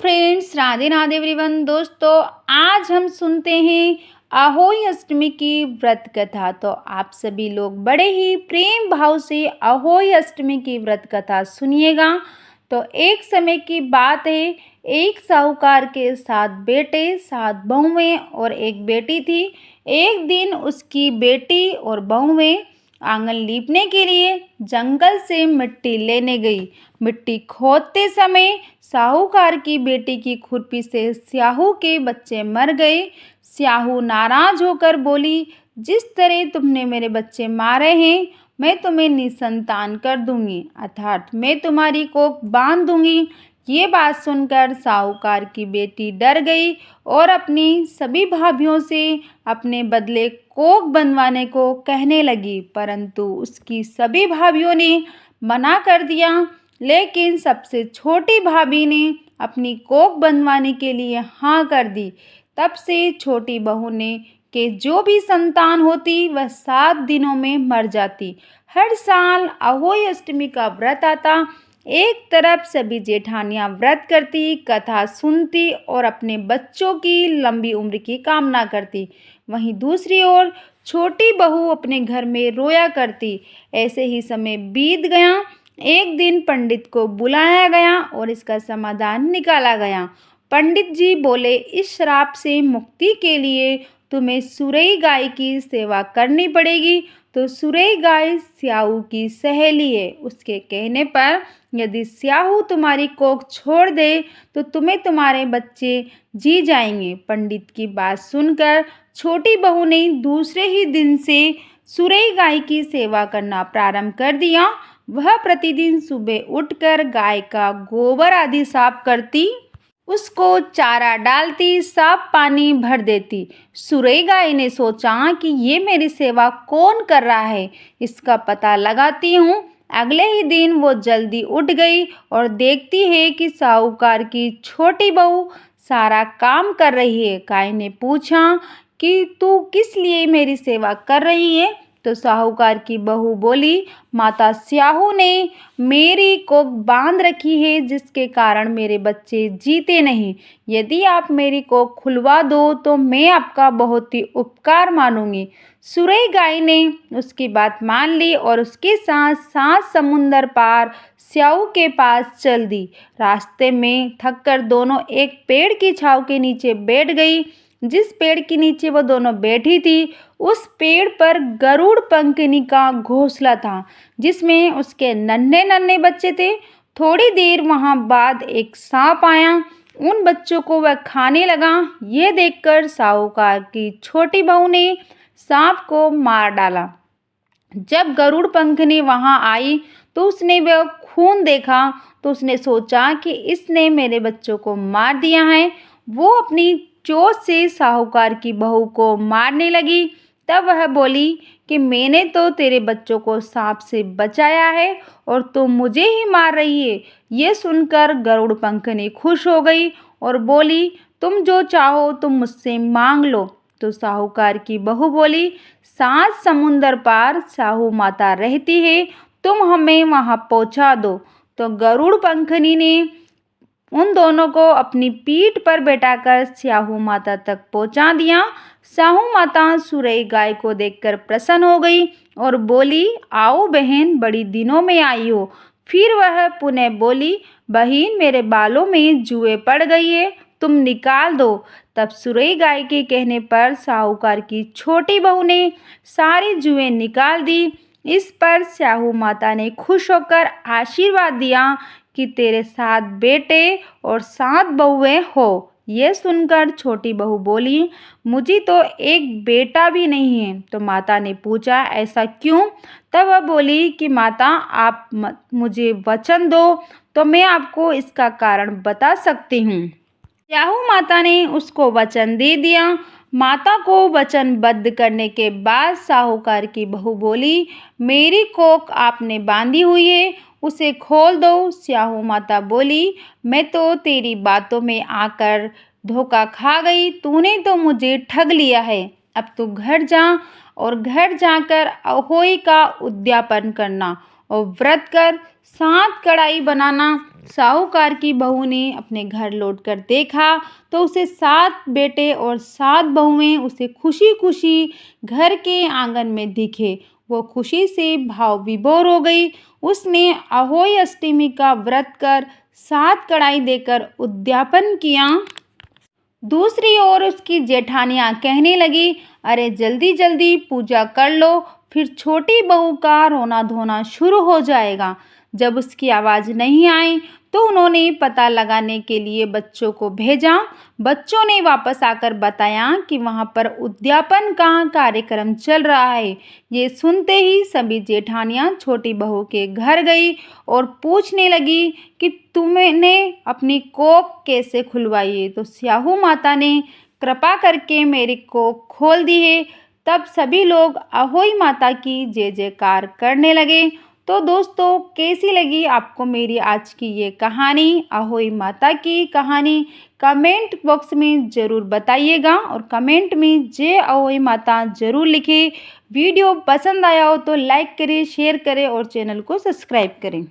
Friends, Radhe Radhe everyone. दोस्तों, आज हम सुनते हैं अहोई अष्टमी की व्रत कथा। तो आप सभी लोग बड़े ही प्रेम भाव से अहोई अष्टमी की व्रत कथा सुनिएगा। तो एक समय की बात है, एक साहूकार के 7 बेटे 7 बहुएं और एक बेटी थी। एक दिन उसकी बेटी और बहुएं आंगन लीपने के लिए जंगल से मिट्टी लेने गई। मिट्टी खोदते समय साहूकार की बेटी की खुरपी से स्याहू के बच्चे मर गए। स्याहू नाराज होकर बोली, जिस तरह तुमने मेरे बच्चे मारे हैं, मैं तुम्हें निसंतान कर दूंगी, अर्थात मैं तुम्हारी कोख बांध दूंगी। ये बात सुनकर साहूकार की बेटी डर गई और अपनी सभी भाभियों से अपने बदले कोख बनवाने को कहने लगी, परंतु उसकी सभी भाभियों ने मना कर दिया। लेकिन सबसे छोटी भाभी ने अपनी कोख बनवाने के लिए हाँ कर दी। तब से छोटी बहू ने के जो भी संतान होती वह 7 दिनों में मर जाती। हर साल अहोई अष्टमी का व्रत आता। एक तरफ सभी जेठानियां व्रत करती, कथा सुनती और अपने बच्चों की लंबी उम्र की कामना करती, वहीं दूसरी ओर छोटी बहू अपने घर में रोया करती। ऐसे ही समय बीत गया। एक दिन पंडित को बुलाया गया और इसका समाधान निकाला गया। पंडित जी बोले, इस श्राप से मुक्ति के लिए तुम्हें सुरई गाय की सेवा करनी पड़ेगी। तो सुरई गाय स्याहू की सहेली है। उसके कहने पर यदि स्याहू तुम्हारी कोख छोड़ दे तो तुम्हें तुम्हारे बच्चे जी जाएंगे। पंडित की बात सुनकर छोटी बहू ने दूसरे ही दिन से सुरई गाय की सेवा करना प्रारंभ कर दिया। वह प्रतिदिन सुबह उठकर गाय का गोबर आदि साफ करती, उसको चारा डालती, साफ पानी भर देती। सुरई गाय ने सोचा कि ये मेरी सेवा कौन कर रहा है, इसका पता लगाती हूँ। अगले ही दिन वो जल्दी उठ गई और देखती है कि साहूकार की छोटी बहू सारा काम कर रही है। गाय ने पूछा कि तू किस लिए मेरी सेवा कर रही है? तो साहूकार की बहू बोली, माता स्याहू ने मेरी कोख बांध रखी है, जिसके कारण मेरे बच्चे जीते नहीं। यदि आप मेरी कोख खुलवा दो तो मैं आपका बहुत ही उपकार मानूंगी। सुरई गाय ने उसकी बात मान ली और उसके साथ 7 समुंदर पार स्याहू के पास चल दी। रास्ते में थककर दोनों एक पेड़ की छांव के नीचे बैठ गई। जिस पेड़ के नीचे वो दोनों बैठी थी, उस पेड़ पर गरुड़ पंखनी का घोंसला था, जिसमें उसके नन्हे नन्हे बच्चे थे। थोड़ी देर वहां बाद एक सांप आया। उन बच्चों को वह खाने लगा। ये देखकर साहूकार की छोटी बहू ने सांप को मार डाला। जब गरुड़ पंखनी वहां आई तो उसने वह खून देखा तो उसने सोचा कि इसने मेरे बच्चों को मार दिया है। वो अपनी चोट से साहूकार की बहू को मारने लगी। तब वह बोली कि मैंने तो तेरे बच्चों को सांप से बचाया है और तुम मुझे ही मार रही है। ये सुनकर गरुड़ पंखनी खुश हो गई और बोली, तुम जो चाहो तुम मुझसे मांग लो। तो साहूकार की बहू बोली, 7 समुंदर पार साहू माता रहती है, तुम हमें वहां पहुंचा दो। तो गरुड़ पंखनी ने उन दोनों को अपनी पीठ पर बैठाकर स्याहू माता तक पहुंचा दिया। स्याहू माता सुरई गाय को देखकर प्रसन्न हो गई और बोली, आओ बहन, बड़ी दिनों में आई हो। फिर वह पुनः बोली, बहन, मेरे बालों में जुएं पड़ गई है, तुम निकाल दो। तब सुरई गाय के कहने पर साहूकार की छोटी बहू ने सारी जुएं निकाल दी। इस पर स्याहू माता ने खुश होकर आशीर्वाद दिया कि तेरे 7 बेटे और 7 बहुएं हो। ये सुनकर छोटी बहू बोली, मुझे तो एक बेटा भी नहीं है। तो माता ने पूछा, ऐसा क्यों? तब वह बोली कि माता, आप मुझे वचन दो तो मैं आपको इसका कारण बता सकती हूँ। स्याहू माता ने उसको वचन दे दिया। माता को वचनबद्ध करने के बाद साहूकार की बहू बोली, मेरी कोख आपने बांधी हुई है, उसे खोल दो। स्याहू माता बोली, मैं तो तेरी बातों में आकर धोखा खा गई, तूने तो मुझे ठग लिया है। अब तू घर जा और घर जाकर अहोई का उद्यापन करना और व्रत कर 7 कढ़ाई बनाना। साहूकार की बहू ने अपने घर लौटकर देखा तो उसे 7 बेटे और 7 बहुएं उसे खुशी-खुशी घर के आंगन में दिखे। वो खुशी से भाव विभोर हो गई। उसने अहोई अष्टमी का व्रत कर 7 कढ़ाई देकर उद्यापन किया। दूसरी ओर उसकी जेठानियाँ कहने लगी, अरे जल्दी जल्दी पूजा कर लो, फिर छोटी बहू का रोना धोना शुरू हो जाएगा। जब उसकी आवाज़ नहीं आई तो उन्होंने पता लगाने के लिए बच्चों को भेजा। बच्चों ने वापस आकर बताया कि वहाँ पर उद्यापन का कार्यक्रम चल रहा है। ये सुनते ही सभी जेठानियाँ छोटी बहू के घर गई और पूछने लगी कि तुमने अपनी कोख कैसे खुलवाई है? तो स्याहू माता ने कृपा करके मेरी कोख खोल दी है। तब सभी लोग अहोई माता की जय जयकार करने लगे। तो दोस्तों, कैसी लगी आपको मेरी आज की ये कहानी, अहोई माता की कहानी? कमेंट बॉक्स में ज़रूर बताइएगा और कमेंट में जय अहोई माता ज़रूर लिखें। वीडियो पसंद आया हो तो लाइक करें, शेयर करें और चैनल को सब्सक्राइब करें।